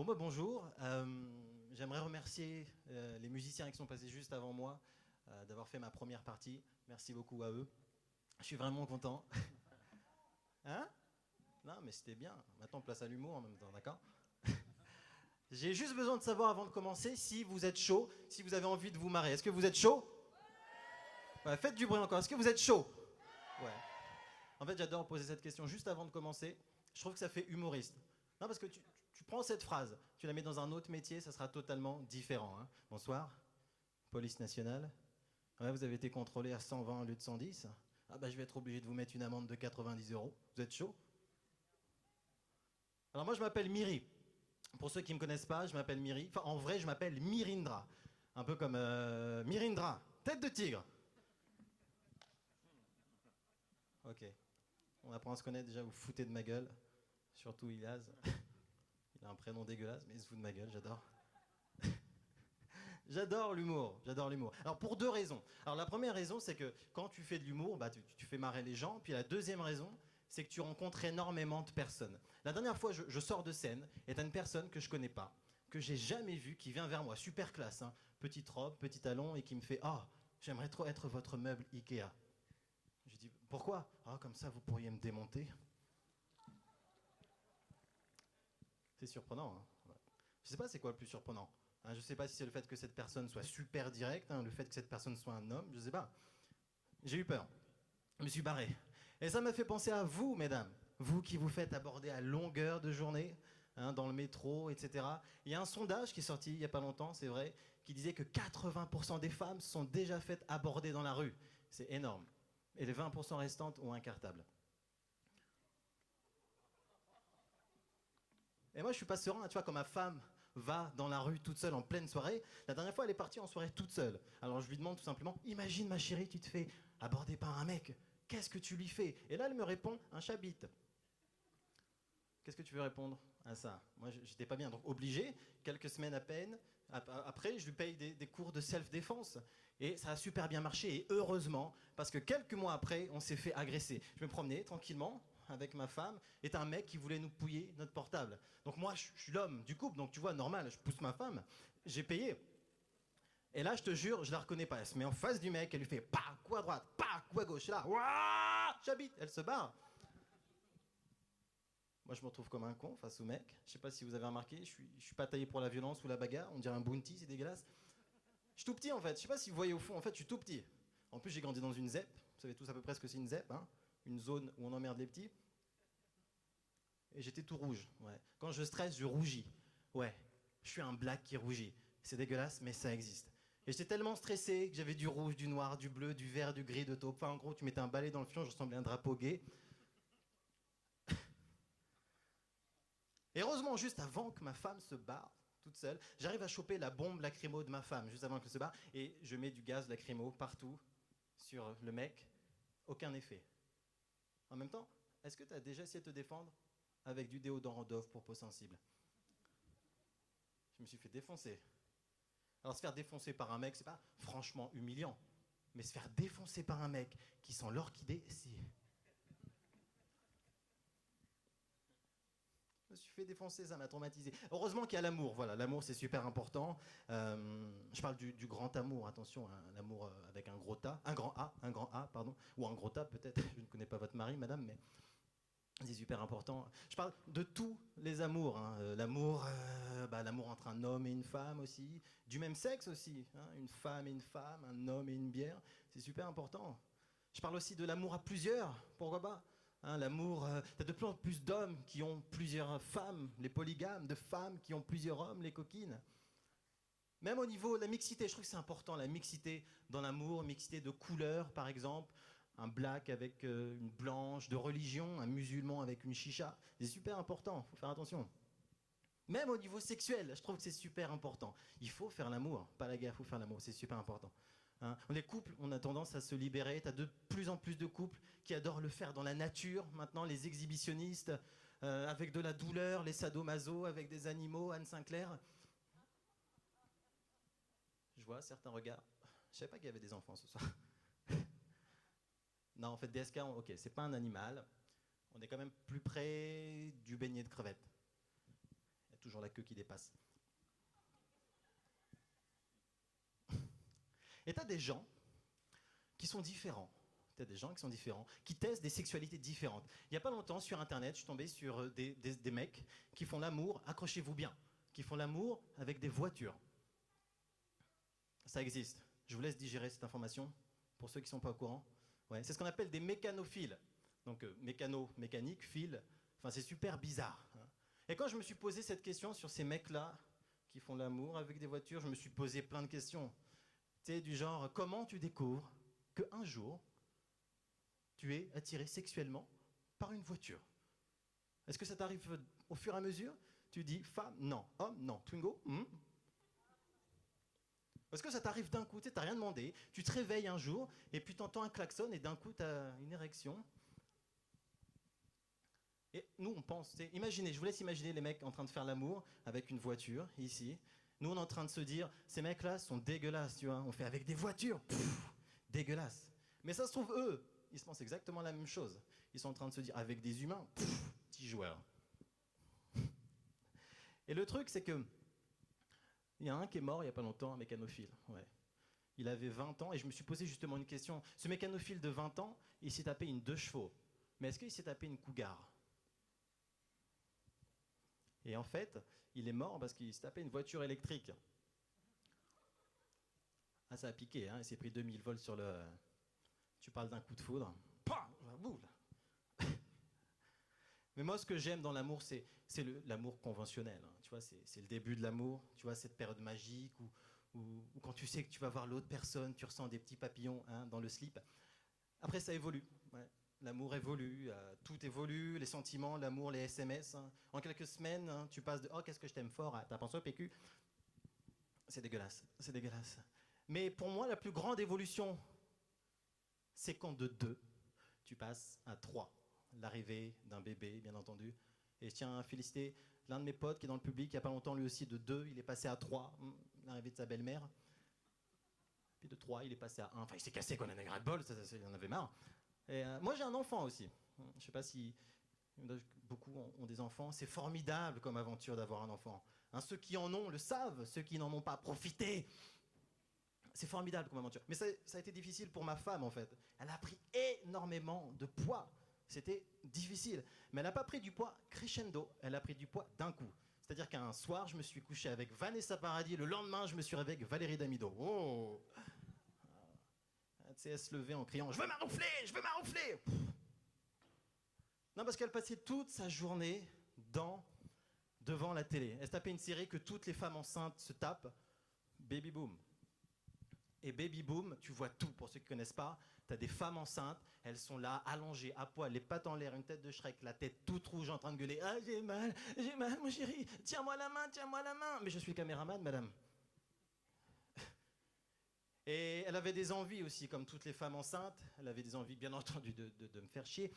Bon, bah, bonjour. J'aimerais remercier les musiciens qui sont passés juste avant moi d'avoir fait ma première partie. Merci beaucoup à eux. Je suis vraiment content. Hein? Non, mais c'était bien. Maintenant, place à l'humour en même temps, d'accord? J'ai juste besoin de savoir avant de commencer si vous êtes chaud, si vous avez envie de vous marrer. Est-ce que vous êtes chaud? Ouais, faites du bruit encore. Est-ce que vous êtes chaud? Ouais. En fait, j'adore poser cette question juste avant de commencer. Je trouve que ça fait humoriste. Non, parce que tu prends cette phrase, tu la mets dans un autre métier, ça sera totalement différent. Hein. Bonsoir, police nationale. Ouais, vous avez été contrôlé à 120 au lieu de 110. Ah bah je vais être obligé de vous mettre une amende de 90 euros. Vous êtes chaud? Alors moi je m'appelle Miri. Pour ceux qui ne me connaissent pas, je m'appelle Miri. Enfin en vrai je m'appelle Mirindra. Un peu comme Mirindra, tête de tigre. Ok. On apprend à se connaître déjà, vous foutez de ma gueule. Surtout Ilaz. Il a un prénom dégueulasse, mais il se fout de ma gueule, j'adore. J'adore l'humour, j'adore l'humour. Alors pour deux raisons. Alors la première raison, c'est que quand tu fais de l'humour, bah, tu fais marrer les gens. Puis la deuxième raison, c'est que tu rencontres énormément de personnes. La dernière fois, je sors de scène et t'as une personne que je connais pas, que j'ai jamais vue, qui vient vers moi, super classe, hein, petite robe, petit talon, et qui me fait ah, j'aimerais trop être votre meuble Ikea. J'ai dit pourquoi? Ah, comme ça, vous pourriez me démonter. C'est surprenant. Hein. Ouais. Je sais pas c'est quoi le plus surprenant. Hein, je sais pas si c'est le fait que cette personne soit super directe, hein, le fait que cette personne soit un homme, je sais pas. J'ai eu peur. Je me suis barré. Et ça m'a fait penser à vous, mesdames. Vous qui vous faites aborder à longueur de journée, hein, dans le métro, etc. Il y a un sondage qui est sorti il n'y a pas longtemps, c'est vrai, qui disait que 80% des femmes se sont déjà faites aborder dans la rue. C'est énorme. Et les 20% restantes ont un cartable. Et moi, je suis pas serein, tu vois, quand ma femme va dans la rue toute seule en pleine soirée. La dernière fois, elle est partie en soirée toute seule. Alors je lui demande tout simplement, imagine ma chérie, tu te fais aborder par un mec. Qu'est-ce que tu lui fais? Et là, elle me répond, un chabit. Qu'est-ce que tu veux répondre à ça? Moi, j'étais pas bien. Donc obligé, quelques semaines à peine. Après, je lui paye des cours de self-défense. Et ça a super bien marché. Et heureusement, parce que quelques mois après, on s'est fait agresser. Je me promenais tranquillement avec ma femme, et t'as un mec qui voulait nous pouiller notre portable. Donc moi, je suis l'homme du couple, donc tu vois, normal, je pousse ma femme, j'ai payé. Et là, je te jure, je la reconnais pas. Elle se met en face du mec, elle lui fait pas, coup à droite, pas, coup à gauche. Et là, ouah, j'habite, elle se barre. Moi, je me retrouve comme un con face au mec. Je sais pas si vous avez remarqué, je suis pas taillé pour la violence ou la bagarre. On dirait un bounty, c'est dégueulasse. Je suis tout petit en fait. Je sais pas si vous voyez au fond. En fait, je suis tout petit. En plus, j'ai grandi dans une ZEP. Vous savez tous à peu près ce que c'est une ZEP, hein, une zone où on emmerde les petits. Et j'étais tout rouge. Ouais. Quand je stresse, je rougis. Ouais, je suis un black qui rougit. C'est dégueulasse, mais ça existe. Et j'étais tellement stressé que j'avais du rouge, du noir, du bleu, du vert, du gris, de taupe. Enfin, en gros, tu mettais un balai dans le fion, je ressemblais à un drapeau gay. Et heureusement, juste avant que ma femme se barre, toute seule, j'arrive à choper la bombe lacrymo de ma femme, juste avant qu'elle se barre, et je mets du gaz lacrymo partout sur le mec. Aucun effet. En même temps, est-ce que tu as déjà essayé de te défendre avec du déodorant Dove pour peau sensible? Je me suis fait défoncer. Alors se faire défoncer par un mec, c'est pas franchement humiliant. Mais se faire défoncer par un mec qui sent l'orchidée, si. Je me suis fait défoncer, ça m'a traumatisé. Heureusement qu'il y a l'amour, voilà, l'amour c'est super important. Je parle du grand amour, attention, hein, l'amour avec un gros A, un grand A, pardon, ou un gros A peut-être, je ne connais pas votre mari, madame, mais c'est super important. Je parle de tous les amours, hein, l'amour, l'amour entre un homme et une femme aussi, du même sexe aussi, hein, une femme et une femme, un homme et une bière, c'est super important. Je parle aussi de l'amour à plusieurs, pourquoi pas, hein, l'amour, t'as de plus en plus d'hommes qui ont plusieurs femmes, les polygames, de femmes qui ont plusieurs hommes, les coquines. Même au niveau de la mixité, je trouve que c'est important, la mixité dans l'amour, mixité de couleurs par exemple, un black avec une blanche, de religion, un musulman avec une chicha, c'est super important, il faut faire attention. Même au niveau sexuel, je trouve que c'est super important. Il faut faire l'amour, pas la guerre, il faut faire l'amour, c'est super important. Hein, les couples, on a tendance à se libérer, tu as de plus en plus de couples qui adorent le faire dans la nature, maintenant les exhibitionnistes, avec de la douleur, les sadomaso, avec des animaux, Anne Sinclair. Je vois certains regards. Je savais pas qu'il y avait des enfants ce soir. Non, en fait, DSK, ok, c'est pas un animal. On est quand même plus près du beignet de crevettes. toujours la queue qui dépasse. Et t'as des gens qui sont différents. T'as des gens qui sont différents, qui testent des sexualités différentes. Il n'y a pas longtemps, sur Internet, je suis tombé sur des mecs qui font l'amour, accrochez-vous bien, qui font l'amour avec des voitures. Ça existe. Je vous laisse digérer cette information, pour ceux qui ne sont pas au courant. Ouais, c'est ce qu'on appelle des mécanophiles. Donc mécanique, fil, enfin c'est super bizarre. Hein. Et quand je me suis posé cette question sur ces mecs-là, qui font l'amour avec des voitures, je me suis posé plein de questions. Tu sais, du genre, comment tu découvres qu'un jour, tu es attiré sexuellement par une voiture? Est-ce que ça t'arrive au fur et à mesure? Tu dis femme, non. Homme, non. Twingo, Est-ce que ça t'arrive d'un coup, tu n'as rien demandé, tu te réveilles un jour, et puis tu entends un klaxon, et d'un coup, tu as une érection. Et nous, on pense, imaginez, je vous laisse imaginer les mecs en train de faire l'amour avec une voiture, ici. Nous, on est en train de se dire, ces mecs-là sont dégueulasses, tu vois. On fait avec des voitures, dégueulasse. Mais ça se trouve, eux, ils se pensent exactement la même chose. Ils sont en train de se dire, avec des humains, petit joueur. Et le truc, c'est que il y a un qui est mort il n'y a pas longtemps, un mécanophile. Ouais. Il avait 20 ans et je me suis posé justement une question. Ce mécanophile de 20 ans, il s'est tapé une 2 chevaux. Mais est-ce qu'il s'est tapé une cougar? Et en fait, il est mort parce qu'il s'est tapé une voiture électrique. Ah, ça a piqué, hein, il s'est pris 2000 volts sur le... Tu parles d'un coup de foudre. Pah, boule. Mais moi, ce que j'aime dans l'amour, c'est l'amour conventionnel. Hein. Tu vois, c'est le début de l'amour. Tu vois, cette période magique où quand tu sais que tu vas voir l'autre personne, tu ressens des petits papillons hein, dans le slip. Après, ça évolue. Ouais. L'amour évolue, tout évolue, les sentiments, l'amour, les SMS. Hein. En quelques semaines, hein, tu passes de « Oh, qu'est-ce que je t'aime fort » à « T'as pensé au PQ ?» C'est dégueulasse, c'est dégueulasse. Mais pour moi, la plus grande évolution, c'est quand de 2, tu passes à 3. L'arrivée d'un bébé, bien entendu. Et je tiens à féliciter l'un de mes potes qui est dans le public, il n'y a pas longtemps, lui aussi, de 2, il est passé à 3, l'arrivée de sa belle-mère. Puis de 3, il est passé à 1. Enfin, il s'est cassé, qu'on a un ras-le-bol, il en avait marre. Et moi, j'ai un enfant aussi. Je ne sais pas si beaucoup ont des enfants. C'est formidable comme aventure d'avoir un enfant. Hein, ceux qui en ont le savent, ceux qui n'en ont pas, profitez. C'est formidable comme aventure. Mais ça a été difficile pour ma femme, en fait. Elle a pris énormément de poids. C'était difficile. Mais elle n'a pas pris du poids crescendo. Elle a pris du poids d'un coup. C'est-à-dire qu'un soir, je me suis couché avec Vanessa Paradis. Le lendemain, je me suis réveillé avec Valérie Damido. Oh! Tu sais, elle se levait en criant « Je veux m'arroufler! Je veux m'arroufler !» Non, parce qu'elle passait toute sa journée devant la télé. Elle se tapait une série que toutes les femmes enceintes se tapent. Baby Boom. Et Baby Boom, tu vois tout, pour ceux qui ne connaissent pas. Tu as des femmes enceintes, elles sont là, allongées, à poil, les pattes en l'air, une tête de Shrek, la tête toute rouge en train de gueuler. « Ah, j'ai mal, mon chéri, tiens-moi la main, tiens-moi la main !» Mais je suis le caméraman, madame. Et elle avait des envies aussi, comme toutes les femmes enceintes. Elle avait des envies, bien entendu, de me faire chier.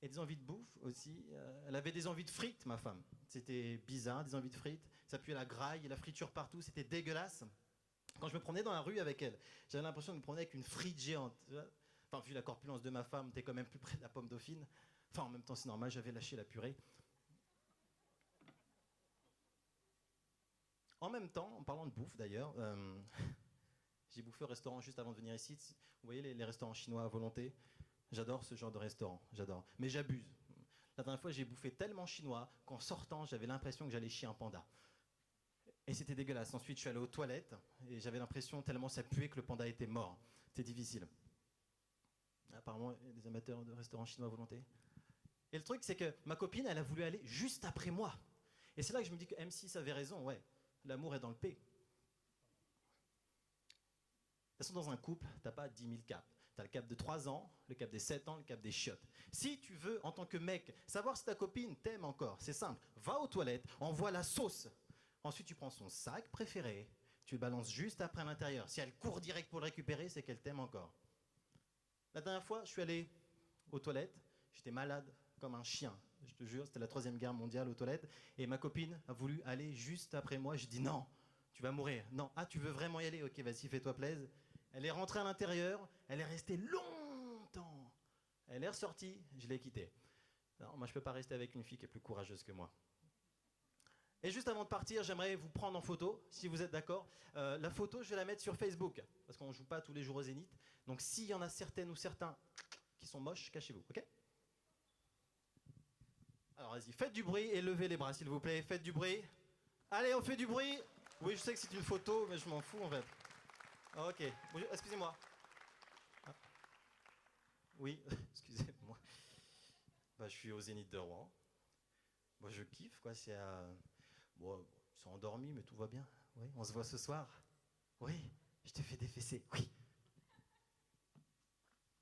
Et des envies de bouffe aussi. Elle avait des envies de frites, ma femme. C'était bizarre, des envies de frites. Ça puait la graille, la friture partout, c'était dégueulasse. Quand je me promenais dans la rue avec elle, j'avais l'impression de me promener avec une frite géante. Enfin, vu la corpulence de ma femme, t'es quand même plus près de la pomme dauphine. Enfin, en même temps, c'est normal, j'avais lâché la purée. En même temps, en parlant de bouffe d'ailleurs, j'ai bouffé au restaurant juste avant de venir ici. Vous voyez les restaurants chinois à volonté? J'adore ce genre de restaurant, j'adore. Mais j'abuse. La dernière fois, j'ai bouffé tellement chinois qu'en sortant, j'avais l'impression que j'allais chier un panda. Et c'était dégueulasse. Ensuite, je suis allé aux toilettes et j'avais l'impression tellement ça puait que le panda était mort. C'était difficile. Apparemment, il y a des amateurs de restaurants chinois à volonté. Et le truc, c'est que ma copine, elle a voulu aller juste après moi. Et c'est là que je me dis que M6 avait raison, ouais. L'amour est dans le P. De toute façon, dans un couple, t'as pas 10 000 caps. T'as le cap de 3 ans, le cap des 7 ans, le cap des chiottes. Si tu veux, en tant que mec, savoir si ta copine t'aime encore, c'est simple. Va aux toilettes, envoie la sauce. Ensuite, tu prends son sac préféré, tu le balances juste après à l'intérieur. Si elle court direct pour le récupérer, c'est qu'elle t'aime encore. La dernière fois, je suis allé aux toilettes, j'étais malade comme un chien. Je te jure, c'était la 3e guerre mondiale aux toilettes. Et ma copine a voulu aller juste après moi. Je dis non, tu vas mourir. Non, ah, tu veux vraiment y aller? Ok, vas-y, fais-toi plaisir. Elle est rentrée à l'intérieur, elle est restée longtemps. Elle est ressortie, je l'ai quittée. Non, moi, je ne peux pas rester avec une fille qui est plus courageuse que moi. Et juste avant de partir, j'aimerais vous prendre en photo, si vous êtes d'accord. La photo, je vais la mettre sur Facebook, parce qu'on ne joue pas tous les jours au Zénith. Donc s'il y en a certaines ou certains qui sont moches, cachez-vous, ok? Alors vas-y, faites du bruit et levez les bras, s'il vous plaît. Faites du bruit. Allez, on fait du bruit. Oui, je sais que c'est une photo, mais je m'en fous en fait. Ok, excusez-moi. Ah. Oui, excusez-moi. Bah, je suis au Zénith de Rouen. Moi, je kiffe, quoi. Bon, ils sont endormis, mais tout va bien. Oui, on se voit ce soir. Oui, je te fais des fessées. Oui.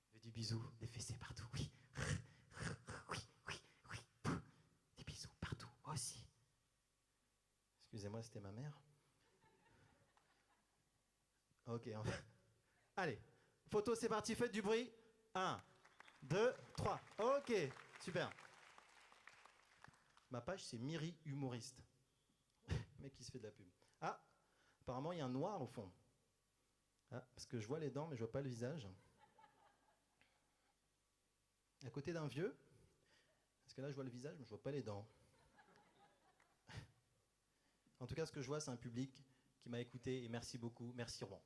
Je veux du bisou, des fessées partout. Oui. Oui, oui, oui. Des bisous partout. Moi aussi. Excusez-moi, c'était ma mère. Ok, allez. Photo, c'est parti. Faites du bruit. 1, 2, 3. Ok, super. Ma page, c'est Miri Humoriste. Le mec qui se fait de la pub. Ah, apparemment, il y a un noir au fond. Ah, parce que je vois les dents, mais je vois pas le visage. À côté d'un vieux. Parce que là, je vois le visage, mais je vois pas les dents. En tout cas, ce que je vois, c'est un public qui m'a écouté. Et merci beaucoup. Merci, Rouen.